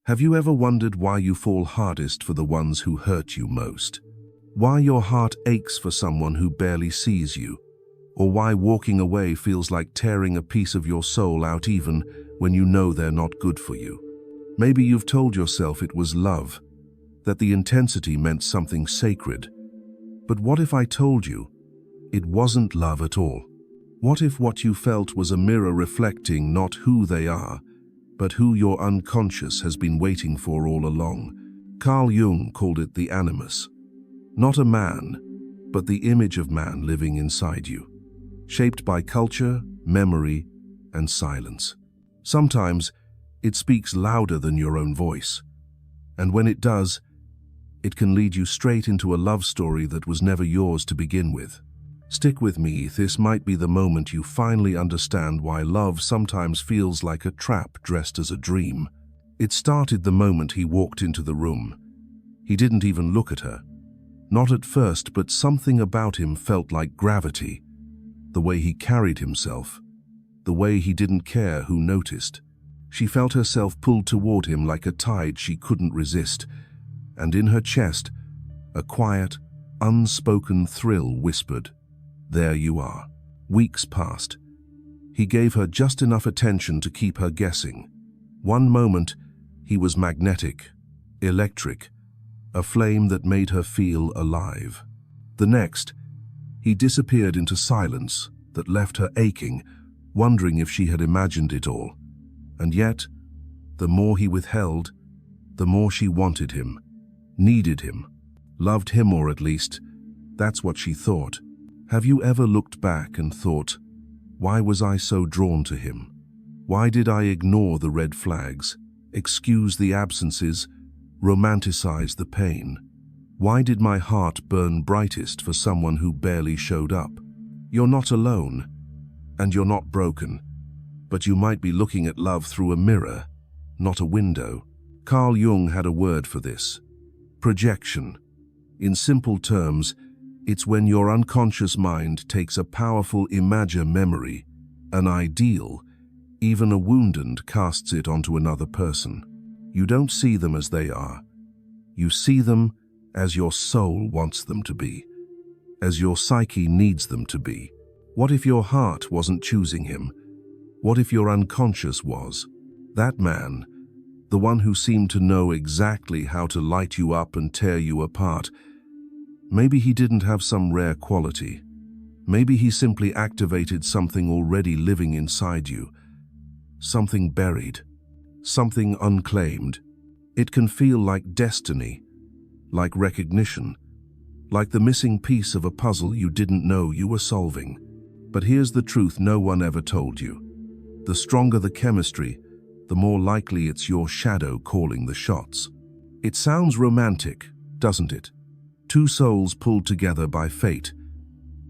Have you ever wondered why you fall hardest for the ones who hurt you most? Why your heart aches for someone who barely sees you? Or why walking away feels like tearing a piece of your soul out even when you know they're not good for you? Maybe you've told yourself it was love, that the intensity meant something sacred. But what if I told you it wasn't love at all? What if what you felt was a mirror reflecting not who they are, but who your unconscious has been waiting for all along? Carl Jung called it the Animus. Not a man, but the image of man living inside you, shaped by culture, memory, and silence. Sometimes it speaks louder than your own voice, and when it does, it can lead you straight into a love story that was never yours to begin with. Stick with me, this might be the moment you finally understand why love sometimes feels like a trap dressed as a dream. It started the moment he walked into the room. He didn't even look at her. Not at first, but something about him felt like gravity. The way he carried himself, the way he didn't care who noticed. She felt herself pulled toward him like a tide she couldn't resist, and in her chest, a quiet, unspoken thrill whispered, "There you are." Weeks passed. He gave her just enough attention to keep her guessing. One moment, he was magnetic, electric, a flame that made her feel alive. The next, he disappeared into silence that left her aching, wondering if she had imagined it all. And yet, the more he withheld, the more she wanted him, needed him, loved him, or at least, that's what she thought. Have you ever looked back and thought, why was I so drawn to him? Why did I ignore the red flags, excuse the absences, romanticize the pain? Why did my heart burn brightest for someone who barely showed up? You're not alone, and you're not broken, but you might be looking at love through a mirror, not a window. Carl Jung had a word for this: projection. In simple terms, it's when your unconscious mind takes a powerful imagined memory, an ideal, even a wound, and casts it onto another person. You don't see them as they are. You see them as your soul wants them to be, as your psyche needs them to be. What if your heart wasn't choosing him? What if your unconscious was? That man, the one who seemed to know exactly how to light you up and tear you apart. Maybe he didn't have some rare quality. Maybe he simply activated something already living inside you. Something buried. Something unclaimed. It can feel like destiny, like recognition, like the missing piece of a puzzle you didn't know you were solving. But here's the truth no one ever told you. The stronger the chemistry, the more likely it's your shadow calling the shots. It sounds romantic, doesn't it? Two souls pulled together by fate.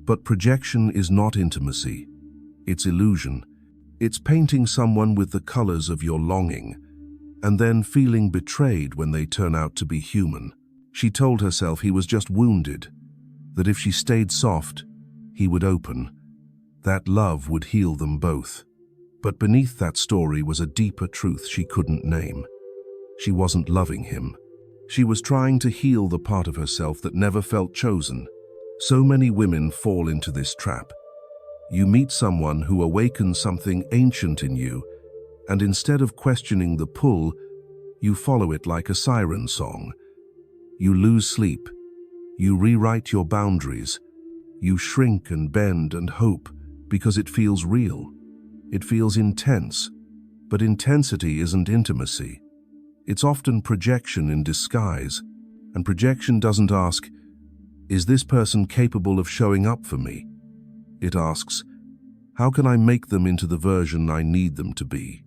But projection is not intimacy. It's illusion. It's painting someone with the colors of your longing, and then feeling betrayed when they turn out to be human. She told herself he was just wounded, that if she stayed soft, he would open, that love would heal them both. But beneath that story was a deeper truth she couldn't name. She wasn't loving him. She was trying to heal the part of herself that never felt chosen. So many women fall into this trap. You meet someone who awakens something ancient in you, and instead of questioning the pull, you follow it like a siren song. You lose sleep. You rewrite your boundaries. You shrink and bend and hope because it feels real. It feels intense. But intensity isn't intimacy. It's often projection in disguise, and projection doesn't ask, is this person capable of showing up for me? It asks, how can I make them into the version I need them to be?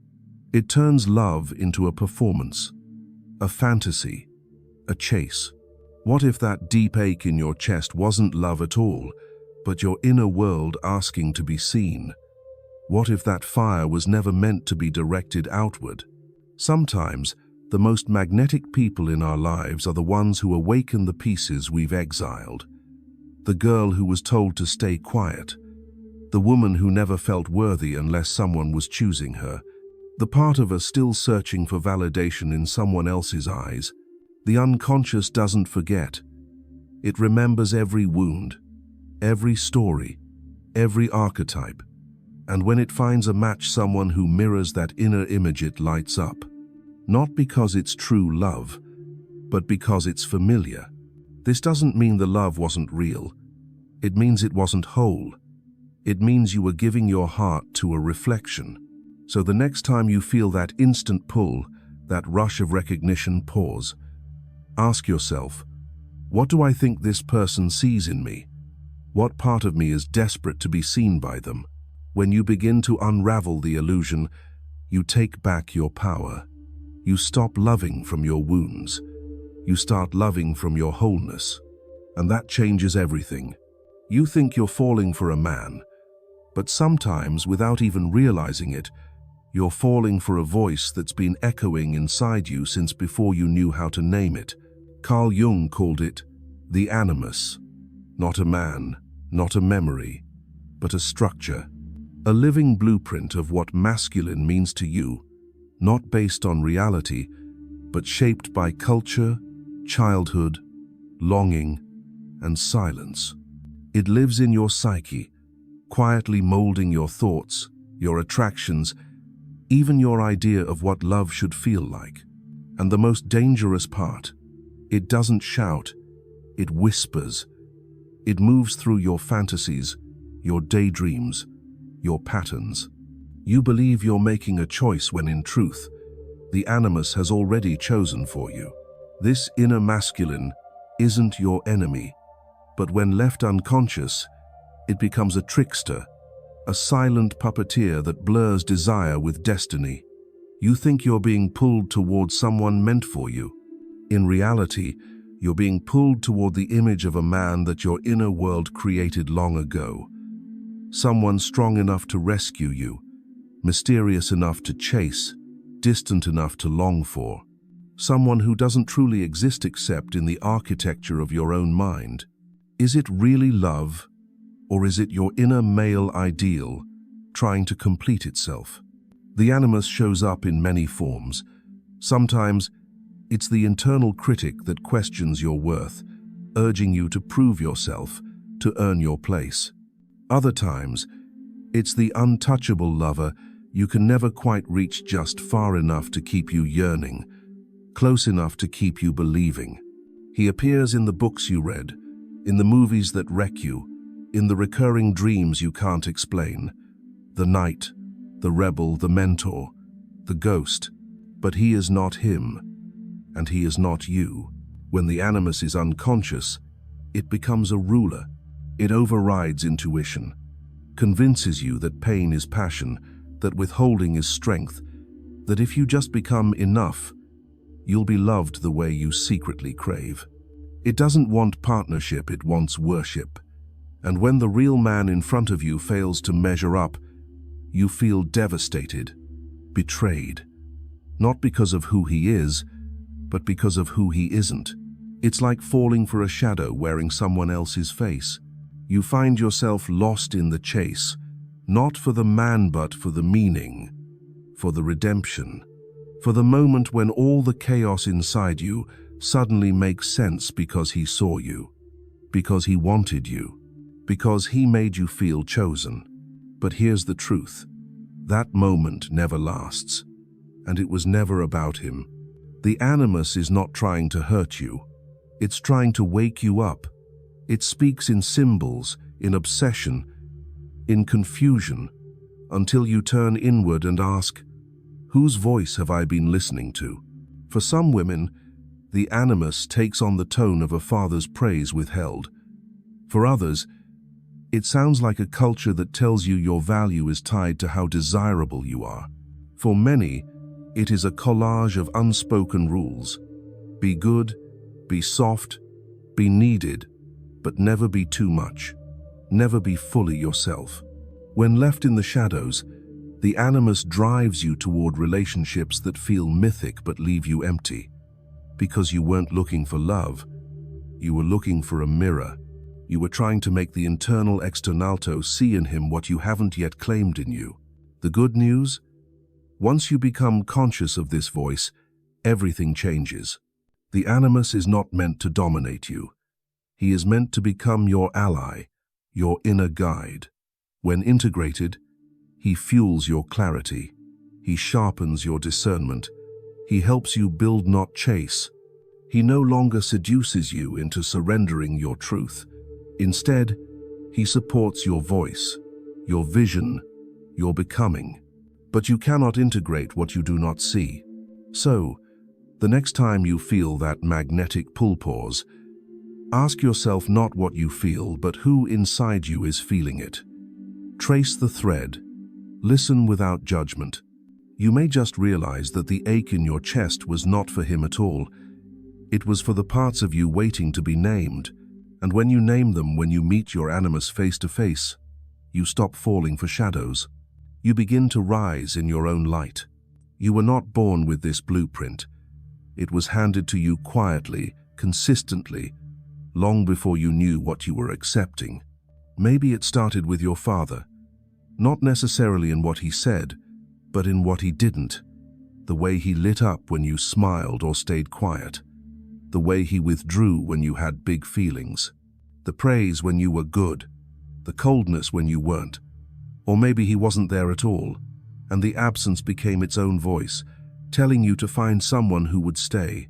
It turns love into a performance, a fantasy, a chase. What if that deep ache in your chest wasn't love at all, but your inner world asking to be seen? What if that fire was never meant to be directed outward? Sometimes, the most magnetic people in our lives are the ones who awaken the pieces we've exiled. The girl who was told to stay quiet. The woman who never felt worthy unless someone was choosing her. The part of us still searching for validation in someone else's eyes. The unconscious doesn't forget. It remembers every wound, every story, every archetype. And when it finds a match, someone who mirrors that inner image, it lights up. Not because it's true love, but because it's familiar. This doesn't mean the love wasn't real. It means it wasn't whole. It means you were giving your heart to a reflection. So the next time you feel that instant pull, that rush of recognition, pause. Ask yourself, what do I think this person sees in me? What part of me is desperate to be seen by them? When you begin to unravel the illusion, you take back your power. You stop loving from your wounds. You start loving from your wholeness. And that changes everything. You think you're falling for a man, but sometimes, without even realizing it, you're falling for a voice that's been echoing inside you since before you knew how to name it. Carl Jung called it the Animus. Not a man, not a memory, but a structure. A living blueprint of what masculine means to you, not based on reality, but shaped by culture, childhood, longing, and silence. It lives in your psyche, quietly molding your thoughts, your attractions, even your idea of what love should feel like. And the most dangerous part, it doesn't shout, it whispers. It moves through your fantasies, your daydreams, your patterns. You believe you're making a choice when in truth, the Animus has already chosen for you. This inner masculine isn't your enemy, but when left unconscious, it becomes a trickster, a silent puppeteer that blurs desire with destiny. You think you're being pulled toward someone meant for you. In reality, you're being pulled toward the image of a man that your inner world created long ago. Someone strong enough to rescue you, mysterious enough to chase, distant enough to long for. Someone who doesn't truly exist except in the architecture of your own mind. Is it really love, or is it your inner male ideal trying to complete itself? The Animus shows up in many forms. Sometimes it's the internal critic that questions your worth, urging you to prove yourself, to earn your place. Other times, it's the untouchable lover you can never quite reach, just far enough to keep you yearning, close enough to keep you believing. He appears in the books you read, in the movies that wreck you, in the recurring dreams you can't explain. The knight, the rebel, the mentor, the ghost. But he is not him, and he is not you. When the Animus is unconscious, it becomes a ruler. It overrides intuition, convinces you that pain is passion, that withholding is strength, that if you just become enough, you'll be loved the way you secretly crave. It doesn't want partnership, it wants worship. And when the real man in front of you fails to measure up, you feel devastated, betrayed. Not because of who he is, but because of who he isn't. It's like falling for a shadow wearing someone else's face. You find yourself lost in the chase, not for the man but for the meaning, for the redemption, for the moment when all the chaos inside you suddenly makes sense because he saw you, because he wanted you, because he made you feel chosen. But here's the truth. That moment never lasts, and it was never about him. The Animus is not trying to hurt you. It's trying to wake you up. It speaks in symbols, in obsession, in confusion, until you turn inward and ask, whose voice have I been listening to? For some women, the Animus takes on the tone of a father's praise withheld. For others, it sounds like a culture that tells you your value is tied to how desirable you are. For many, it is a collage of unspoken rules. Be good, be soft, be needed, but never be too much. Never be fully yourself. When left in the shadows, the Animus drives you toward relationships that feel mythic but leave you empty. Because you weren't looking for love, you were looking for a mirror. You were trying to make the internal externalto see in him what you haven't yet claimed in you. The good news? Once you become conscious of this voice, everything changes. The Animus is not meant to dominate you. He is meant to become your ally, your inner guide. When integrated, he fuels your clarity. He sharpens your discernment. He helps you build, not chase. He no longer seduces you into surrendering your truth. Instead, he supports your voice, your vision, your becoming. But you cannot integrate what you do not see. So, the next time you feel that magnetic pull pause, ask yourself not what you feel, but who inside you is feeling it. Trace the thread. Listen without judgment. You may just realize that the ache in your chest was not for him at all. It was for the parts of you waiting to be named. And when you name them, when you meet your Animus face to face, you stop falling for shadows. You begin to rise in your own light. You were not born with this blueprint. It was handed to you quietly, consistently, long before you knew what you were accepting. Maybe it started with your father, not necessarily in what he said, but in what he didn't. The way he lit up when you smiled or stayed quiet. The way he withdrew when you had big feelings. The praise when you were good. The coldness when you weren't. Or maybe he wasn't there at all, and the absence became its own voice, telling you to find someone who would stay.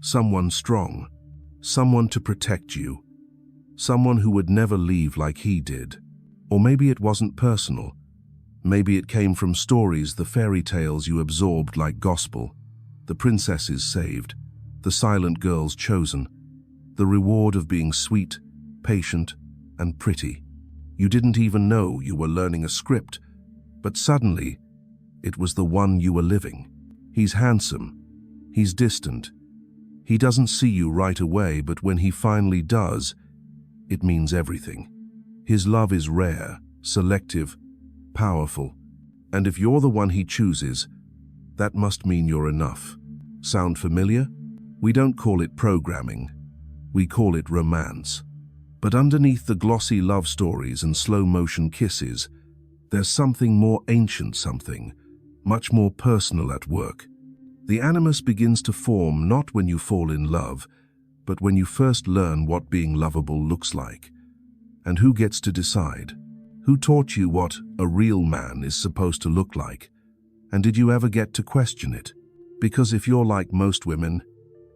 Someone strong. Someone to protect you. Someone who would never leave like he did. Or maybe it wasn't personal. Maybe it came from stories, the fairy tales you absorbed like gospel. The princesses saved. The silent girls chosen. The reward of being sweet, patient, and pretty. You didn't even know you were learning a script, but suddenly, it was the one you were living. He's handsome. He's distant. He doesn't see you right away, but when he finally does, it means everything. His love is rare, selective, powerful, and if you're the one he chooses, that must mean you're enough. Sound familiar? We don't call it programming. We call it romance. But underneath the glossy love stories and slow-motion kisses, there's something more ancient, something much more personal at work. The Animus begins to form not when you fall in love, but when you first learn what being lovable looks like. And who gets to decide? Who taught you what a real man is supposed to look like? And did you ever get to question it? Because if you're like most women,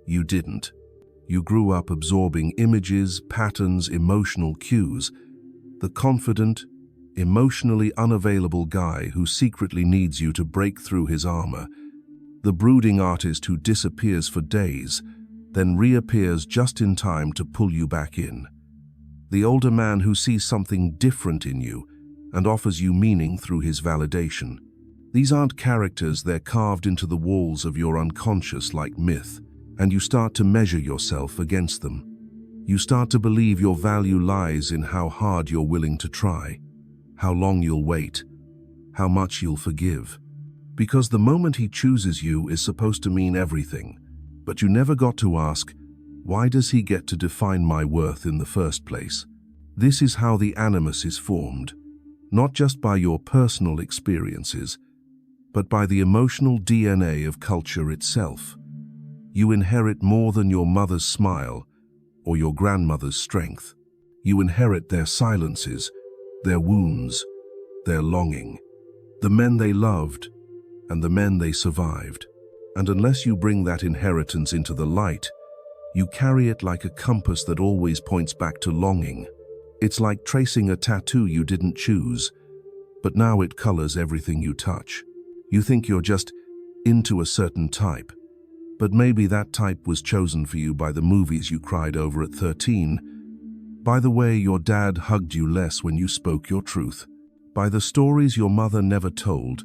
you didn't. You grew up absorbing images, patterns, emotional cues. The confident, emotionally unavailable guy who secretly needs you to break through his armor. The brooding artist who disappears for days, then reappears just in time to pull you back in. The older man who sees something different in you and offers you meaning through his validation. These aren't characters, they're carved into the walls of your unconscious like myth, and you start to measure yourself against them. You start to believe your value lies in how hard you're willing to try, how long you'll wait, how much you'll forgive. Because the moment he chooses you is supposed to mean everything, but you never got to ask, why does he get to define my worth in the first place? This is how the Animus is formed, not just by your personal experiences, but by the emotional DNA of culture itself. You inherit more than your mother's smile or your grandmother's strength. You inherit their silences, their wounds, their longing, the men they loved and the men they survived. And unless you bring that inheritance into the light, you carry it like a compass that always points back to longing. It's like tracing a tattoo you didn't choose, but now it colors everything you touch. You think you're just into a certain type, but maybe that type was chosen for you by the movies you cried over at 13, by the way your dad hugged you less when you spoke your truth, by the stories your mother never told,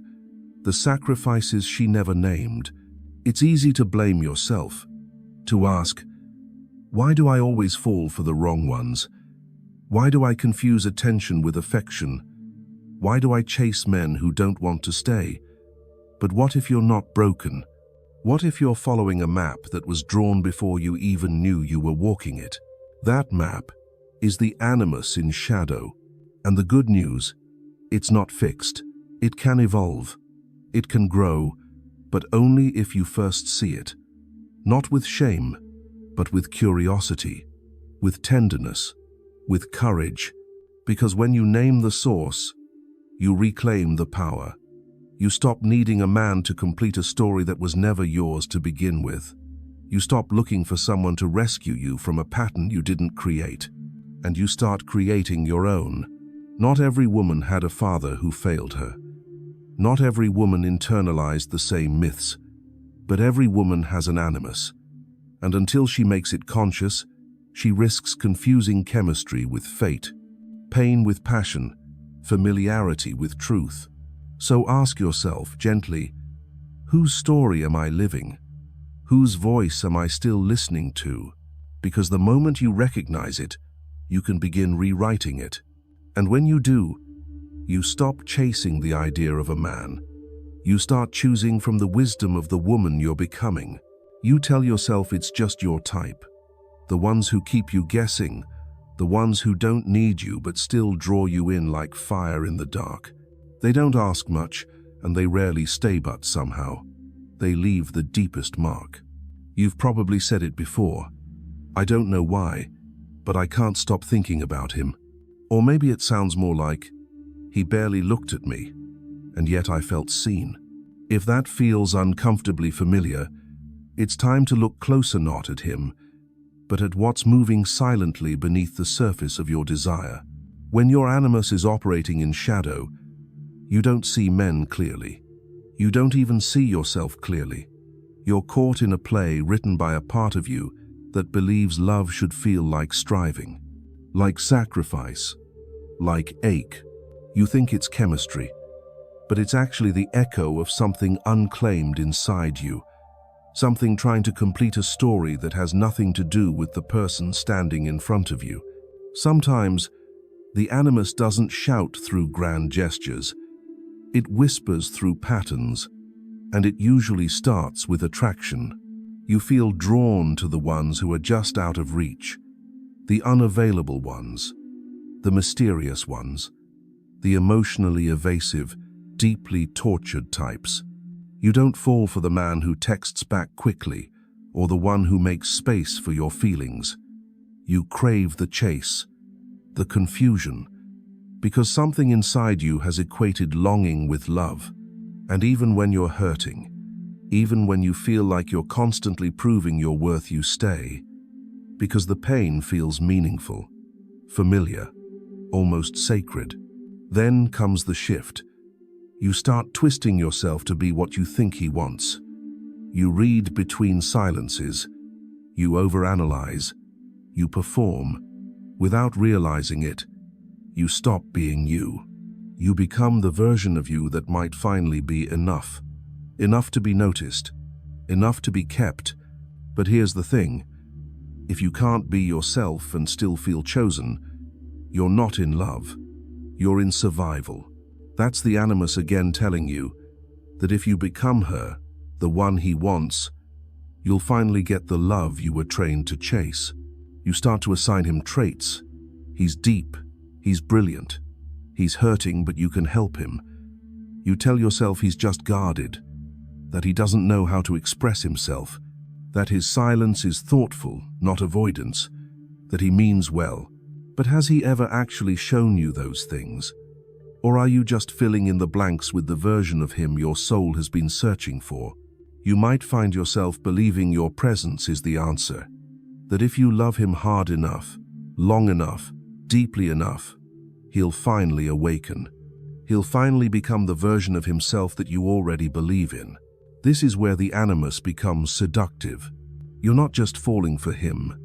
the sacrifices she never named. It's easy to blame yourself, to ask, why do I always fall for the wrong ones? Why do I confuse attention with affection? Why do I chase men who don't want to stay? But what if you're not broken? What if you're following a map that was drawn before you even knew you were walking it? That map is the Animus in shadow. And the good news, it's not fixed. It can evolve. It can grow, but only if you first see it. Not with shame, but with curiosity, with tenderness, with courage. Because when you name the source, you reclaim the power. You stop needing a man to complete a story that was never yours to begin with. You stop looking for someone to rescue you from a pattern you didn't create, and you start creating your own. Not every woman had a father who failed her. Not every woman internalized the same myths, but every woman has an animus, and until she makes it conscious, she risks confusing chemistry with fate, pain with passion, familiarity with truth. So ask yourself gently, whose story am I living? Whose voice am I still listening to? Because the moment you recognize it, you can begin rewriting it. And when you do, you stop chasing the idea of a man. You start choosing from the wisdom of the woman you're becoming. You tell yourself it's just your type. The ones who keep you guessing, the ones who don't need you but still draw you in like fire in the dark. They don't ask much, and they rarely stay, but somehow they leave the deepest mark. You've probably said it before. I don't know why, but I can't stop thinking about him. Or maybe it sounds more like, he barely looked at me, and yet I felt seen. If that feels uncomfortably familiar, it's time to look closer, not at him, but at what's moving silently beneath the surface of your desire. When your animus is operating in shadow, you don't see men clearly. You don't even see yourself clearly. You're caught in a play written by a part of you that believes love should feel like striving, like sacrifice, like ache. You think it's chemistry, but it's actually the echo of something unclaimed inside you, something trying to complete a story that has nothing to do with the person standing in front of you. Sometimes, the animus doesn't shout through grand gestures. It whispers through patterns, and it usually starts with attraction. You feel drawn to the ones who are just out of reach, the unavailable ones, the mysterious ones, the emotionally evasive, deeply tortured types. You don't fall for the man who texts back quickly or the one who makes space for your feelings. You crave the chase, the confusion, because something inside you has equated longing with love. And even when you're hurting, even when you feel like you're constantly proving your worth, you stay, because the pain feels meaningful, familiar, almost sacred. Then comes the shift. You start twisting yourself to be what you think he wants. You read between silences, you overanalyze, you perform. Without realizing it, you stop being you. You become the version of you that might finally be enough. Enough to be noticed, enough to be kept. But here's the thing. If you can't be yourself and still feel chosen, you're not in love. You're in survival. That's the animus again telling you that if you become her, the one he wants, you'll finally get the love you were trained to chase. You start to assign him traits. He's deep. He's brilliant. He's hurting, but you can help him. You tell yourself he's just guarded, that he doesn't know how to express himself, that his silence is thoughtful, not avoidance, that he means well. But has he ever actually shown you those things? Or are you just filling in the blanks with the version of him your soul has been searching for? You might find yourself believing your presence is the answer, that if you love him hard enough, long enough, deeply enough, he'll finally awaken. He'll finally become the version of himself that you already believe in. This is where the animus becomes seductive. You're not just falling for him.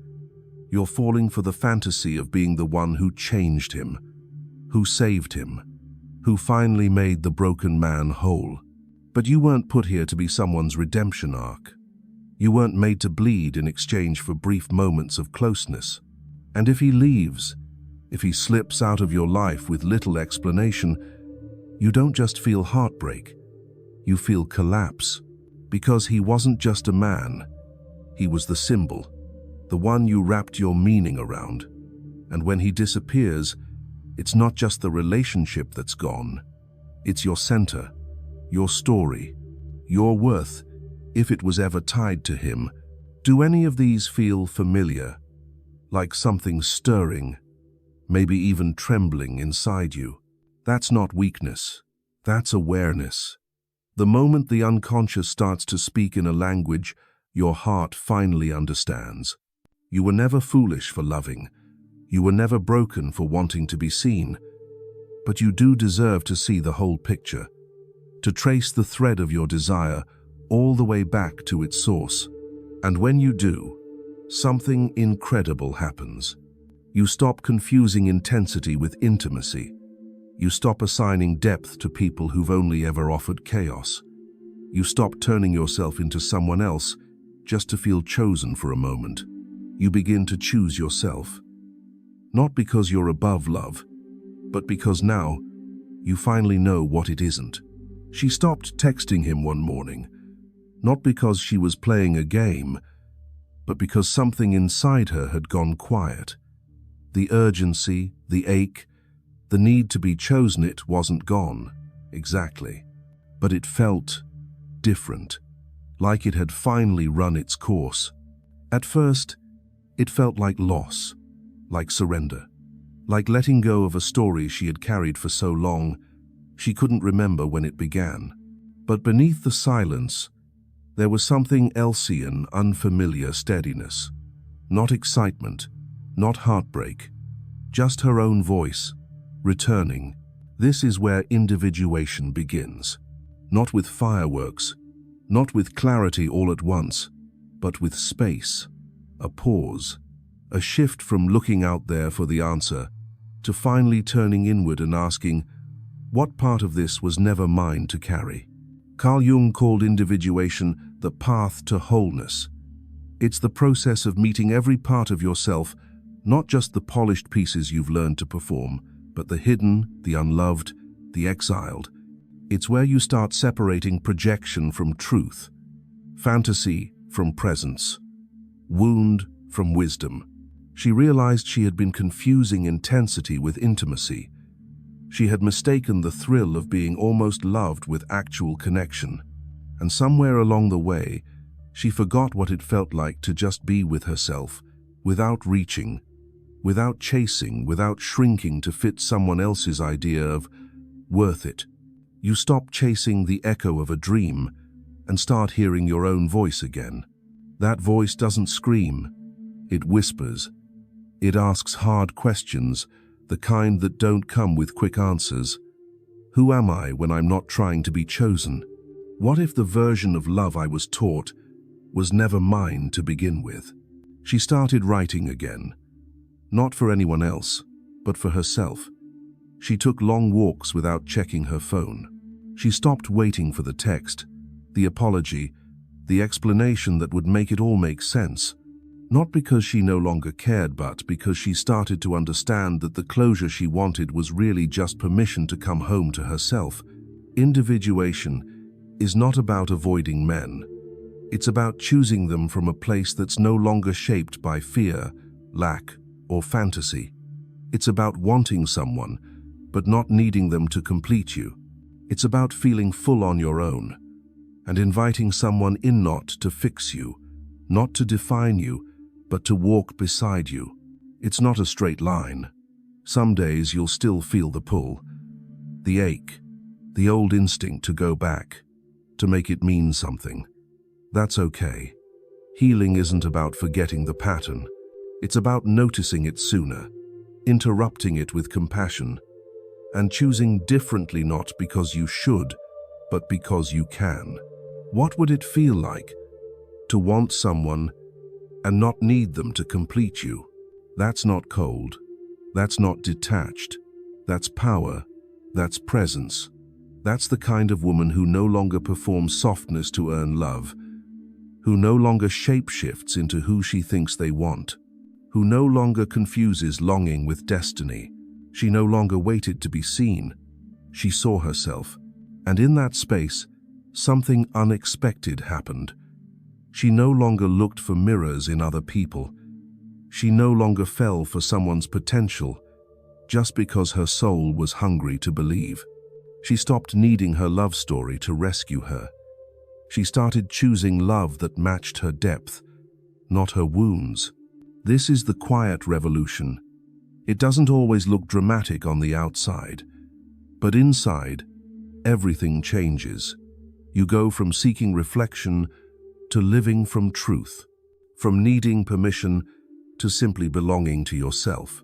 You're falling for the fantasy of being the one who changed him, who saved him, who finally made the broken man whole. But you weren't put here to be someone's redemption arc. You weren't made to bleed in exchange for brief moments of closeness. And if he leaves, if he slips out of your life with little explanation, you don't just feel heartbreak, you feel collapse. Because he wasn't just a man, he was the symbol, the one you wrapped your meaning around. And when he disappears, it's not just the relationship that's gone, it's your center, your story, your worth, if it was ever tied to him. Do any of these feel familiar, like something stirring, maybe even trembling inside you? That's not weakness, that's awareness. The moment the unconscious starts to speak in a language your heart finally understands. You were never foolish for loving. You were never broken for wanting to be seen. But you do deserve to see the whole picture, to trace the thread of your desire all the way back to its source. And when you do, something incredible happens. You stop confusing intensity with intimacy. You stop assigning depth to people who've only ever offered chaos. You stop turning yourself into someone else just to feel chosen for a moment. You begin to choose yourself. Not because you're above love, but because now you finally know what it isn't. She stopped texting him one morning, not because she was playing a game, but because something inside her had gone quiet. The urgency, the ache, the need to be chosen, it wasn't gone, exactly. But it felt different, like it had finally run its course. At first, it felt like loss, like surrender, like letting go of a story she had carried for so long she couldn't remember when it began. But beneath the silence, there was something Elsian, unfamiliar steadiness. Not excitement, not heartbreak, just her own voice, returning. This is where individuation begins. Not with fireworks, not with clarity all at once, but with space, a pause, a shift from looking out there for the answer to finally turning inward and asking, what part of this was never mine to carry? Carl Jung called individuation the path to wholeness. It's the process of meeting every part of yourself, not just the polished pieces you've learned to perform, but the hidden, the unloved, the exiled. It's where you start separating projection from truth, fantasy from presence, wound from wisdom. She realized she had been confusing intensity with intimacy. She had mistaken the thrill of being almost loved with actual connection. And somewhere along the way, she forgot what it felt like to just be with herself, without reaching, without chasing, without shrinking to fit someone else's idea of worth it. You stop chasing the echo of a dream and start hearing your own voice again. That voice doesn't scream, it whispers. It asks hard questions, the kind that don't come with quick answers. Who am I when I'm not trying to be chosen? What if the version of love I was taught was never mine to begin with? She started writing again, not for anyone else, but for herself. She took long walks without checking her phone. She stopped waiting for the text, the apology, the explanation that would make it all make sense. Not because she no longer cared, but because she started to understand that the closure she wanted was really just permission to come home to herself. Individuation is not about avoiding men. It's about choosing them from a place that's no longer shaped by fear, lack, or fantasy. It's about wanting someone, but not needing them to complete you. It's about feeling full on your own, and inviting someone in not to fix you, not to define you, but to walk beside you. It's not a straight line. Some days you'll still feel the pull, the ache, the old instinct to go back, to make it mean something. That's okay. Healing isn't about forgetting the pattern. It's about noticing it sooner, interrupting it with compassion, and choosing differently, not because you should, but because you can. What would it feel like to want someone and not need them to complete you? That's not cold. That's not detached. That's power. That's presence. That's the kind of woman who no longer performs softness to earn love, who no longer shapeshifts into who she thinks they want, who no longer confuses longing with destiny. She no longer waited to be seen. She saw herself, and in that space, something unexpected happened. She no longer looked for mirrors in other people. She no longer fell for someone's potential just because her soul was hungry to believe. She stopped needing her love story to rescue her. She started choosing love that matched her depth, not her wounds. This is the quiet revolution. It doesn't always look dramatic on the outside, but inside, everything changes. You go from seeking reflection to living from truth, from needing permission to simply belonging to yourself.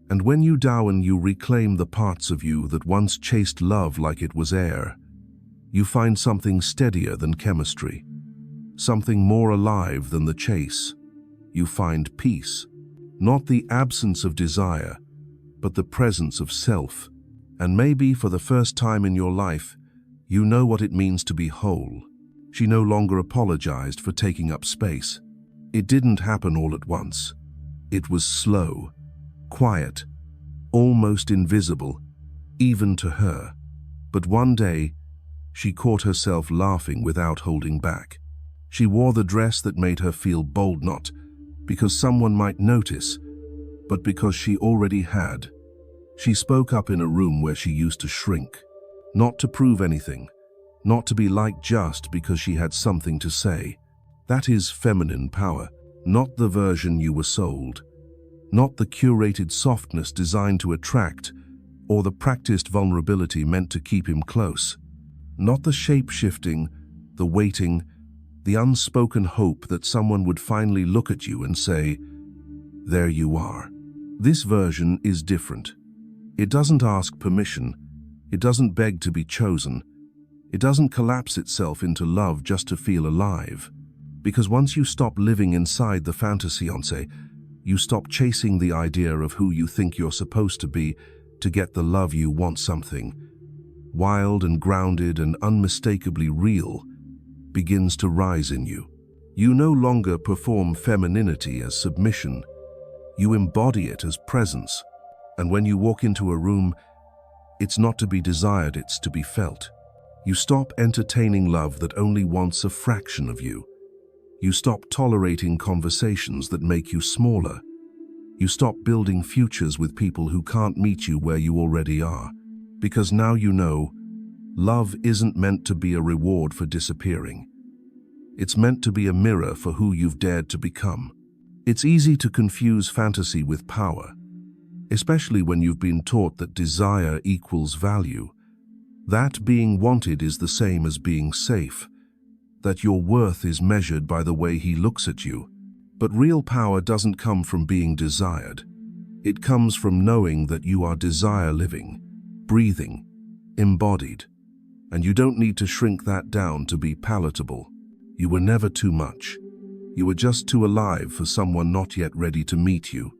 And when you down, you reclaim the parts of you that once chased love like it was air. You find something steadier than chemistry, something more alive than the chase. You find peace, not the absence of desire, but the presence of self. And maybe for the first time in your life, you know what it means to be whole. She no longer apologized for taking up space. It didn't happen all at once. It was slow, quiet, almost invisible, even to her. But one day, she caught herself laughing without holding back. She wore the dress that made her feel bold, not because someone might notice, but because she already had. She spoke up in a room where she used to shrink, not to prove anything, not to be liked just because she had something to say. That is feminine power, not the version you were sold, not the curated softness designed to attract, or the practiced vulnerability meant to keep him close. Not the shape-shifting, the waiting, the unspoken hope that someone would finally look at you and say, "There you are." This version is different. It doesn't ask permission. It doesn't beg to be chosen. It doesn't collapse itself into love just to feel alive. Because once you stop living inside the fantasy, you stop chasing the idea of who you think you're supposed to be to get the love you want. Something wild and grounded and unmistakably real begins to rise in you. You no longer perform femininity as submission. You embody it as presence. And when you walk into a room, it's not to be desired, it's to be felt. You stop entertaining love that only wants a fraction of you. You stop tolerating conversations that make you smaller. You stop building futures with people who can't meet you where you already are. Because now you know, love isn't meant to be a reward for disappearing. It's meant to be a mirror for who you've dared to become. It's easy to confuse fantasy with power, especially when you've been taught that desire equals value, that being wanted is the same as being safe, that your worth is measured by the way he looks at you. But real power doesn't come from being desired. It comes from knowing that you are desire living, breathing, embodied. And you don't need to shrink that down to be palatable. You were never too much. You were just too alive for someone not yet ready to meet you.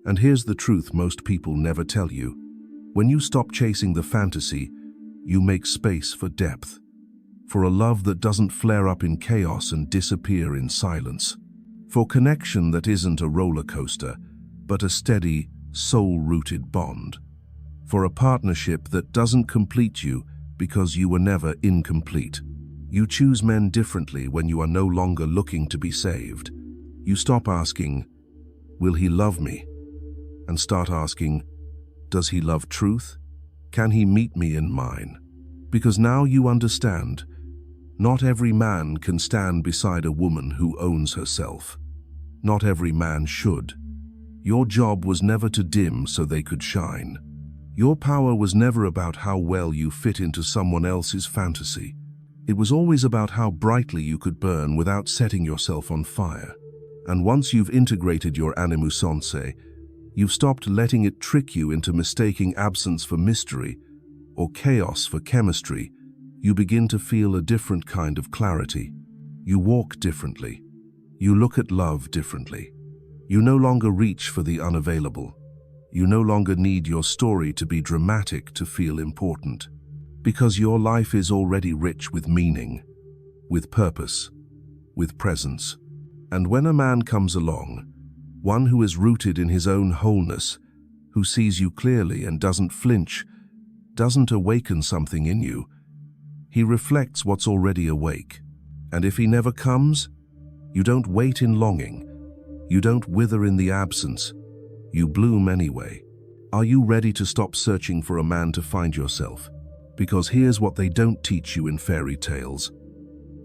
And here's the truth most people never tell you. When you stop chasing the fantasy, you make space for depth, for a love that doesn't flare up in chaos and disappear in silence, for connection that isn't a roller coaster, but a steady, soul-rooted bond, for a partnership that doesn't complete you because you were never incomplete. You choose men differently when you are no longer looking to be saved. You stop asking, "Will he love me?" and start asking, "Does he love truth? Can he meet me in mine?" Because now you understand, not every man can stand beside a woman who owns herself. Not every man should. Your job was never to dim so they could shine. Your power was never about how well you fit into someone else's fantasy. It was always about how brightly you could burn without setting yourself on fire. And once you've integrated your Animus, you've stopped letting it trick you into mistaking absence for mystery or chaos for chemistry. You begin to feel a different kind of clarity. You walk differently. You look at love differently. You no longer reach for the unavailable. You no longer need your story to be dramatic to feel important. Because your life is already rich with meaning, with purpose, with presence. And when a man comes along, one who is rooted in his own wholeness, who sees you clearly and doesn't flinch, doesn't awaken something in you, he reflects what's already awake. And if he never comes, you don't wait in longing. You don't wither in the absence. You bloom anyway. Are you ready to stop searching for a man to find yourself? Because here's what they don't teach you in fairy tales.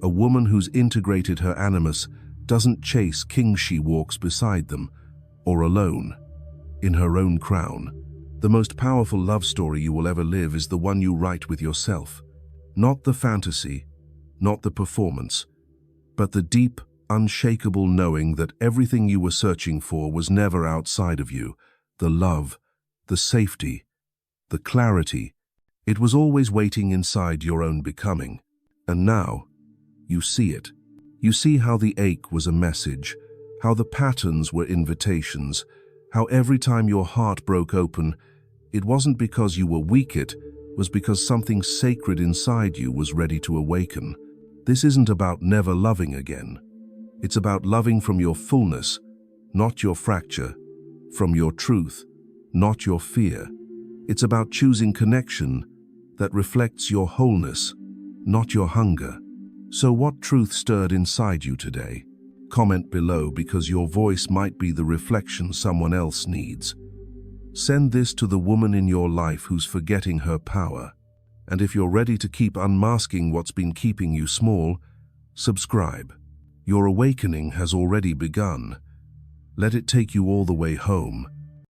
A woman who's integrated her animus doesn't chase kings, she walks beside them, or alone, in her own crown. The most powerful love story you will ever live is the one you write with yourself. Not the fantasy, not the performance, but the deep, unshakable knowing that everything you were searching for was never outside of you. The love, the safety, the clarity. It was always waiting inside your own becoming. And now, you see it. You see how the ache was a message, how the patterns were invitations, how every time your heart broke open, it wasn't because you were weak, it was because something sacred inside you was ready to awaken. This isn't about never loving again. It's about loving from your fullness, not your fracture, from your truth, not your fear. It's about choosing connection that reflects your wholeness, not your hunger. So what truth stirred inside you today? Comment below, because your voice might be the reflection someone else needs. Send this to the woman in your life who's forgetting her power. And if you're ready to keep unmasking what's been keeping you small, subscribe. Your awakening has already begun. Let it take you all the way home.